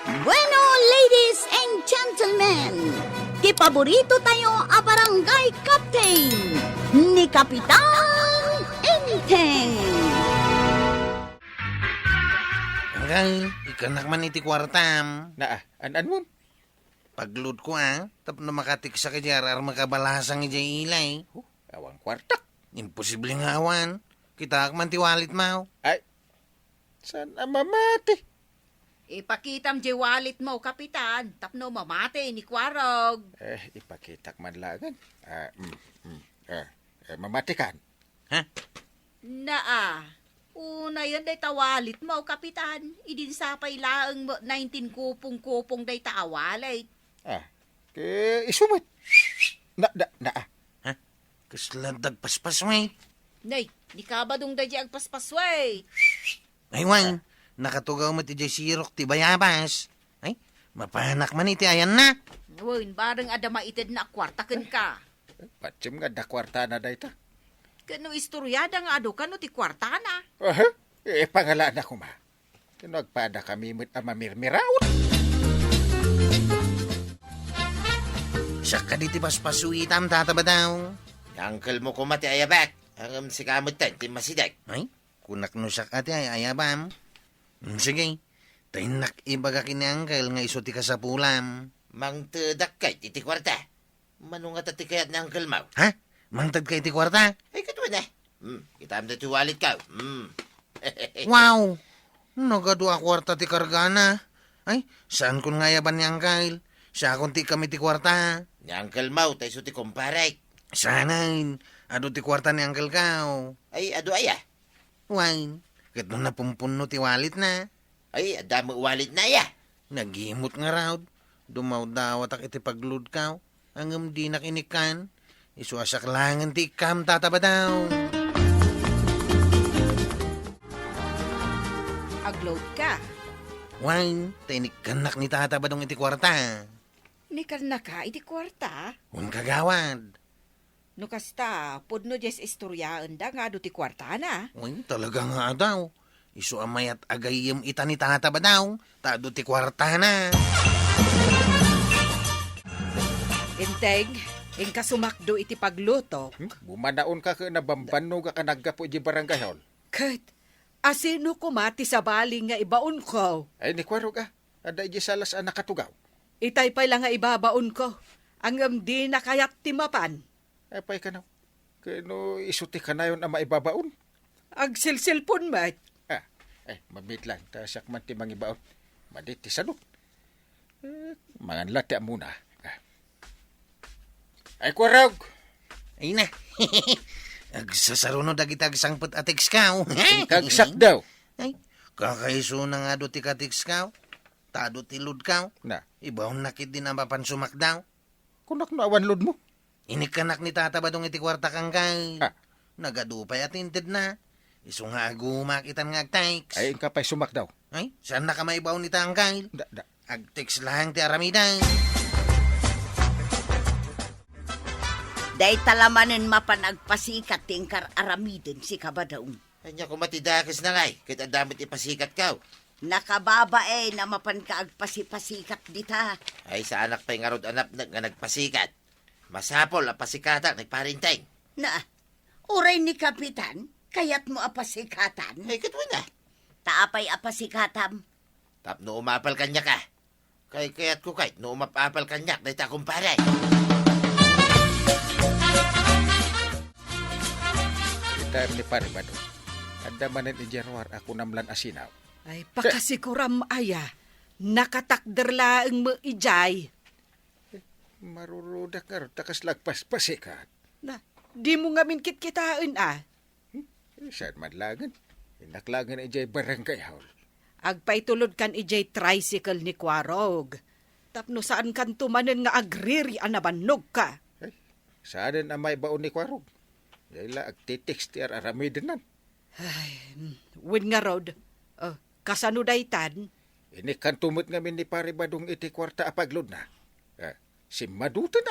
Bueno, ladies and gentlemen, kipaborito tayo a barangay captain ni Kapitan Enteng. Angay, ikanak man iti kwartam. Anan mo? Pagload ko tapno makatik sa kadyar ar makabalasang ijay ilay. Awang kwarta. Imposible nga awan. Kita man tiwalit mau. Ay, sana mamati. Ipakitam di wallet mo, Kapitan. Tapno mamate ni Kwarog. Ipakitak man lagan. Mamati kan. Ha? Una yun day tawalit mo, Kapitan. Idin sa pailaang mo 19 kupong day tawalit. Isumit. Ha? Kasladag paspas may. Nay, di ka ba dong day agpaspasway? Ay wang, nakatugaw mo ti jay sirok ti bayabas. Ay, mapanak man iti ayan na. Ngayon, barang ada maitid na kwartakan ka. Patsim nga da kwarta na da ita. Kano istoryada nga ado, kano ti kwarta na? Pangalaan ako ma. Tinagpada kami mo't mamirmiraot. Siya ka di ti paspasuitam tataba daw. Uncle mo kumati ayabak. Ang sikamot tan, ti masidag. Ay, kunak no siya ati ay ayabam. Sige, tainak ibaga kini angkel nga iso ti kasapulam. Mang tedak kay, iti kwarta. Manungat at kayat na uncle mo. Ha? Mangtad kay ti kwarta? Ay, katuwa na. Kita am na tuwalit ka. Wow! Nagadua kwarta ti kargana. Ay, saan kun nga yaban ni angkel? Siya kun ti kami ti kwarta. Ni uncle mo, tayo so ti kumparay. Sanain, ado ti kwarta ni angkel kao. Ay, ado aya. Wine, kat nung napumpuno ti walit na. Ay, adamo walit na ya. Nagimot nga raw. Dumaw dawat ak iti pagload kao. Angam di nakinikan. Isuasak langan ti kam tataba daw. Agload ka. Wine, tinik kanak ni tataba dong iti kwarta. Ni na ka, iti kwarta. Un kagawad. No kasta, pudno jes istoryaan da nga ado ti kwarta na. Wine, talaga nga daw. Isu amay at agayim ita ni tataba daw. Tado ti kwarta na. Integ, ing kasumakdo iti pagluto. Bumanaon ka na bambano ka kanaggapo di barangay hall. Kat, asino kumati sa baling nga ibaon ko? Ay, ni Kwarog Ada di salas ang nakatugaw. Itay pa lang nga ibabaon ko. Ang di na kaya't timapan. Ay, pay ka na. Kano isuti ka na yun ang maibabaon. Agsilsilpon mat. Mabit lang. Tasak man ti mangibaon. Madit ti salot. Mangan lati muna. Ay, Kwarog! Ay na. Agsasarunod agitag sangput atiks kao. Kagsak daw. Ay, kakaiso na nga do ti katiks kao. Tado ti lud kao. Na, Ibaw nakit din ang papansumak daw. kunak na awan lod mo. Inikanak ni tataba dong iti kwarta kang kay. Ha? Nagadupay at hinted na. Iso nga agumakitan nga agtiks. Ay, ka pa'y sumak daw. Ay, saan na ka maibaw ni tangkay? Da. Agtiks lang ti aramiday. Day talamanin mapanagpasikat tingkar aramiden si kabadaong. Ay, niya kumatidakas na ngay. Kahit ang damit ipasikat ka. Nakababae na mapan ka agpasipasikat dita. Ay, sa anak pa'y ngarod anap nga nagpasikat. Masapol ang pasikatak, nagparinteng. Na, uray ni Kapitan, kayat mo apasikatan. Ay, katuwa na. Taapay apasikatam. Tapno umapal kanya ka. Kayat ko kahit no umapapal kanyak, dahi ta kumparay. Kita ni Paribado. Ada manin ni Jarwar ako namlan asinaw. Ay, pakasikuram aya. Nakatakderlaang mo ijay. Marurudak nga rin, takas lagpas pasikat. Na, di mo nga minkit-kitaan Saan man lagan? Inaklangan ijay barangay hall. Agpaitulod kan ijay tricycle ni Kwarog. Tapno saan kan tumanen nga agriri anabanog ka. Saan ang may baon ni Kwarog? Yayla agtitiks ti aramidan nan. Win nga rod. Kasano daytan? Ini kan tumot ngamin ni Paribadong iti kwarta apaglod na. Si Madutan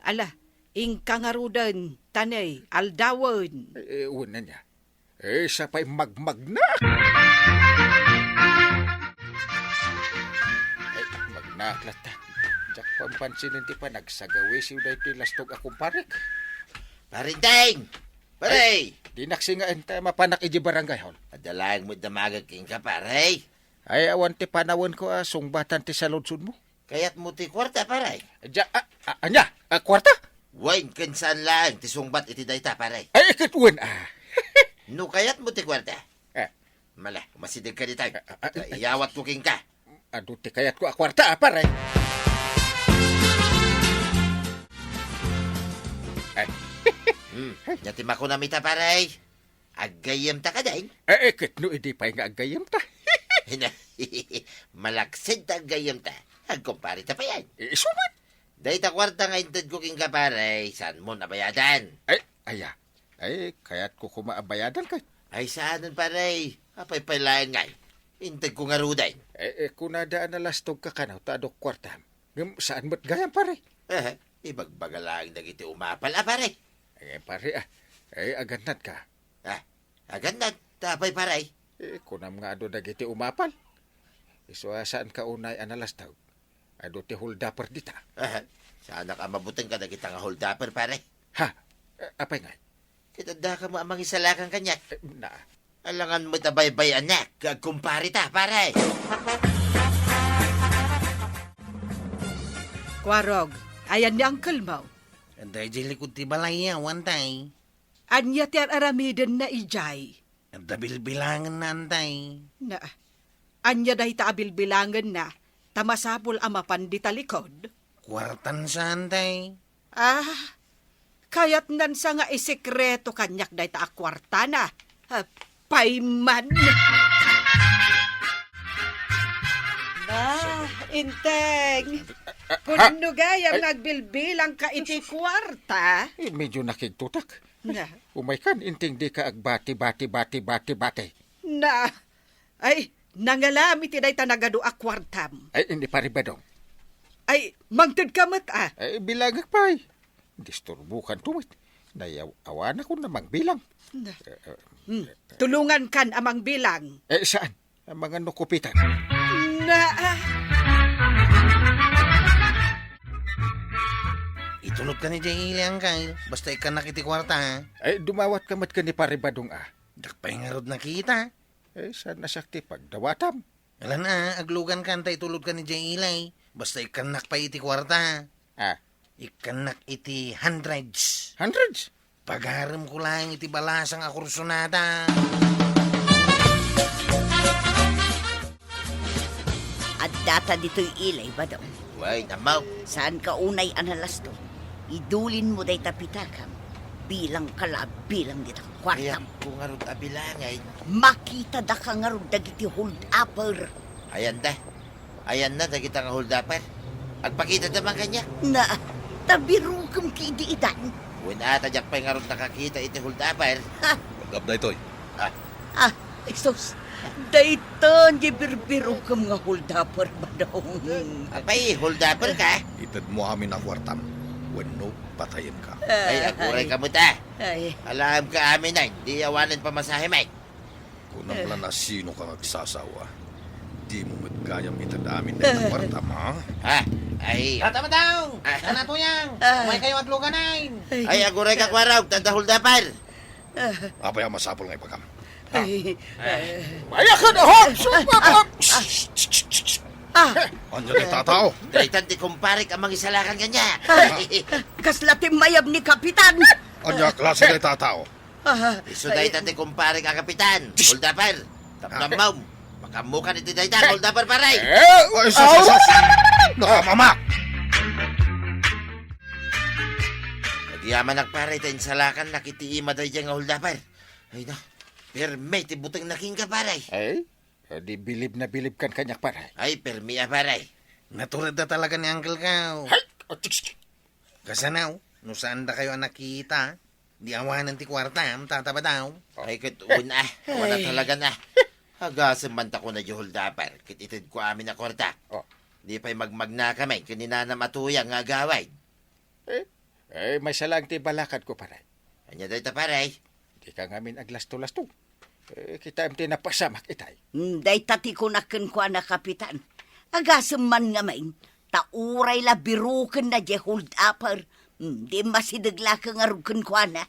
Ala, ingkangarudan, tanay, aldawan. Una niya. Sa pa'y magmag na. Naklata. Jak pampansin ti pa nagsagawi si uday ti lastog akong parik. Parinteng! Pare! Di naksingaan tayo mapanak iji barangay hall. Adalang mo damagag king ka, pare. Ay awan ti panawon ko sungbatan ti saludsud mo. Kaya't mo ti kwarta, pare. Anya, kwarta? Wain kansan lang, ti sungbat iti dayta, pare. Ay, ikatwan No kayat mo ti kwarta. Eh, Mala, masidig ka di tayo. Iyawat ko king ka. adu ti kayat ko kwarta, pare. Yatima ko namita, pare. Agayam ta ka dahin. Ikat no, hindi pa nga agayam ta. Malaksid ta agayam ta. Agkumpari ta pa yan. Isumat. Dahita kwarta nga intad ko king ka, pare. Saan mo nabayadan? Aya. Ay, kayat ko kumaabayadan ka. Ay, saan nun, pare? Apay pailayan nga. Intad ko nga ruday. Kung nadaan na lastog ka kanaw, tadok kwarta. Saan mo't gayam, pare? Ibagbagalang nagiti umapal, pare. Pare, agannat ka. Agad na, tapay, pare. Kunam nga ado dagiti umapal. Saan ka unay analastog? Ado ti holdapper dita. Sana ka mabuting ka nagita nga holdapper, pare. Ha? Apay nga? Kitanda ka mo amang isalakan kanya. Na. Alangan mo tabay-bay anak, kumpari ta, pare. Kwarog, ayan ni Uncle mo. Anday di likod ti balay wantay. Anya ti aramiden na ijay. Ang dabilbilangan na antay. Na, anya dahi ta abilbilangan na, tamasapol amapan di talikod. Kwartan sa antay. Kayat nan sa nga isekreto kanyak dahi ta akwarta na. Payman. Inteng. Kuno gayam nagbilbilang ka iti kwarta. Medyo nakigtutak. Na, Umay kan, inting di ka agbati. na, ay, nangalami tinay tanagado akwartam. Ay, hindi pa rin ba dong? Ay, mangtod ka mat Ay, bilagak pa ay. Disturbukan tumit. Nayaw-awan ako namang bilang. Na. Tulungan kan amang bilang. Saan? Ang mga nukupitan. Na, Itulot ka ni Jay Ili ang kail. Basta ikan nakiti kwarta ha. Ay, dumawat ka mat ka ni paribadong Dakpay nga rod nakita. saan nasakti pagdawatam? Wala na, aglugan ka antay tulot ka ni Jay Ili. Basta ikan nakpay iti kwarta. Ikan nak iti hundreds. Hundreds? Pagharam ko lang iti balasang akursonada. At data dito'y ilay ba daw? Way, namaw. Saan ka unay analas to? Idulin mo day tapitakam. Bilang kalab, bilang ditang Kaya kwartam. kung nga ron abilangay. Makita da ka nga ron dagiti hold upper. Ayan na, nagita nga holdapper. Agpakita naman kanya. Na, tabirukam ki di idan. Wala tadyak pa nga ron nakakita iti holdapper. Gabday toy. Isos, dayton di birbirukam nga hold upper ba daw? Apay, holdapper ka. Itad mo amin na kwartam. Wenno, patayin ka. Ay, akuray ka mo ta. Ay, Alam ka amin na, di awanan pamasahe, Mike. Kung lang na sino ka nagsasawa, di mo magkayang itad amin na kwartam, ha? Ay, Tama daw! Sana to yang! May kayo agluganin! ay, akuray ka kwaraw, tanda holdapper. Apay ang masapol nga ipagam. Maya ka na, hop! Andiyan ay tatao. Daytan ti kumparik amang isalakan kanya. kaslatim mayab ni Kapitan. Anya klase kay tatao. Iso daytan ti kumparik ang kapitan. Holdapper. Tapnamaw. Makamukan iti daytan, holdapper paray. Ay, sus! Nakamamak! Nagyaman nagparay tayo salakan, nakitiima tayo dyan nga holdapper. Ay na, perme, ti butang naking ka paray. Ay, di bilib na bilib kan kanyak paray. Ay, permi paray. Naturad na talaga ni Uncle Kao. Ay, Kasanaw, no saan da kayo nakita? Di awanan ti kwarta, tataba daw. Ay, katuon wala talaga na. Hagasan man ta ko na yung holdapper, kititid ko amin na kwarta. Di pa'y magmagna kami, kanina na matuyang nga gaway. may salang ti balakad ko paray. Anya dahi ta paray. Di ka ngamin aglasto-lasto. Kita am tinapasamak itay. Day tati ko na kenkwa na Kapitan. Agasam man nga main. Tauray la biruken na je hold upper. Di masidagla ka nga ruken ko na.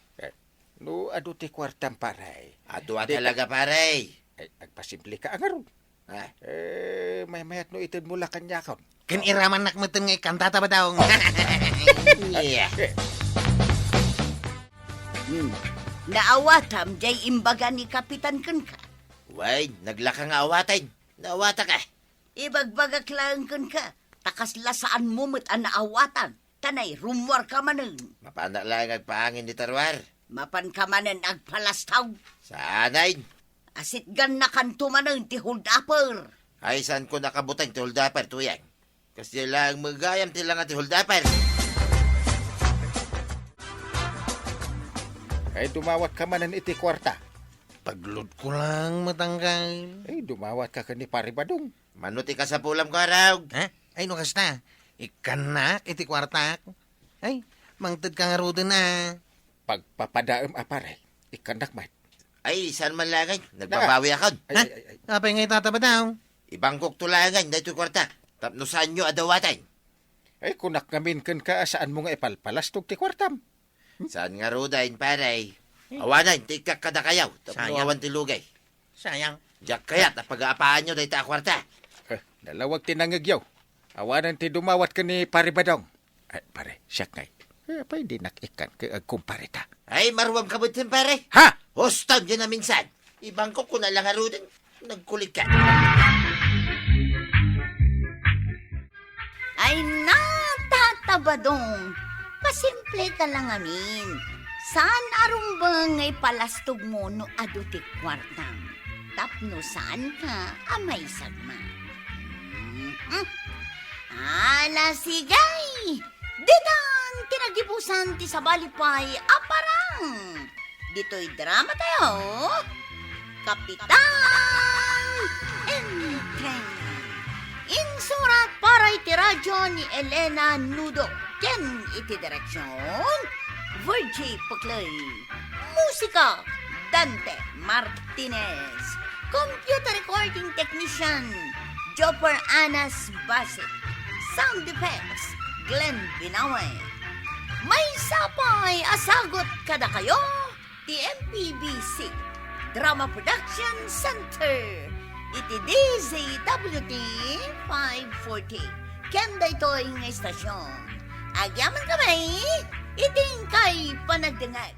No, ado ti kwartam paray. Ato talaga pare. Ay, agpasimple ka ang aron. Ah, May mayat no itid mula kanya kon. Kan iraman nakmeten nga ikantata ba daw? yeah. Naawatam jay imbaga ni Kapitan ken ka. Way, naglaka nga awatin. Naawata ka. Ibagbagak lang ken ka. Takas lasaan mo met ang naawatan. Tanay, rumwar ka manen. Mapana lang agpahangin ni Tarwar. Mapan ka manen agpalastaw. Sanay. Asit gan na kanto manen ti hold upper. Ay, saan ko nakabutang ti Huldaper, tuyang? Kasi lang magayam ti lang ti Huldaper. Ay, dumawat ka manan iti kwarta. Paglod ko lang matanggal. Ay, dumawat ka kani pare badong. Manuti ka sa pulam ko, araw. Ha? Ay, no kasta. Ikanak, iti kwartak. Ay, mangtad ka nga rudo na. Pagpapadaem apare. Ikanak mat. Ay, saan man langay? Nagbabawi ako. Ha? Apay nga itata ba daw? Ibangkok tulangan, dahito kwarta. Tapno saan nyo adawatan? Ay, kunak ngamin ken ka saan mo nga ipalpalas tog ti kwartam. Saan nga rudain, pare? Awanan, tikak kada kayaw. Tapno Sayang. awan ti lugay. Sayang. Diyak kayat, napag-aapaan nyo dahito kwarta. Dalawag tinangagyaw. Awanan ti dumawat ka ni pare badong. Ay, pare, siyak ngay. Pwede nakikan ka agkumpare ta. Ay, maruwam ka butin, pare. Ha? Hostag dyan na minsan. Ibangkok ko na lang harudan. Nagkulit ka. Ay natatabadong. Pasimple ka lang amin. Saan arumbang ngay palastog mo no adutik kwartang? Tapno saan ka amay sagma? Ala sigay! Ditan tinagipusan ti sabalipay aparang. Dito'y drama tayo. Kapitan Enteng. Insurat para iti radyo ni Elena Nudo. Ken iti direksyon Virgie Puclay. Musika Dante Martinez. Computer recording technician Jopper Anas Basit. Sound effects Glenn Binaway. May sapay asagot kada kayo ti MPBC Drama Production Center. Iti DZWT 540. Kenda ito'y nga istasyon. Agyaman kami, iting kay panagdangag.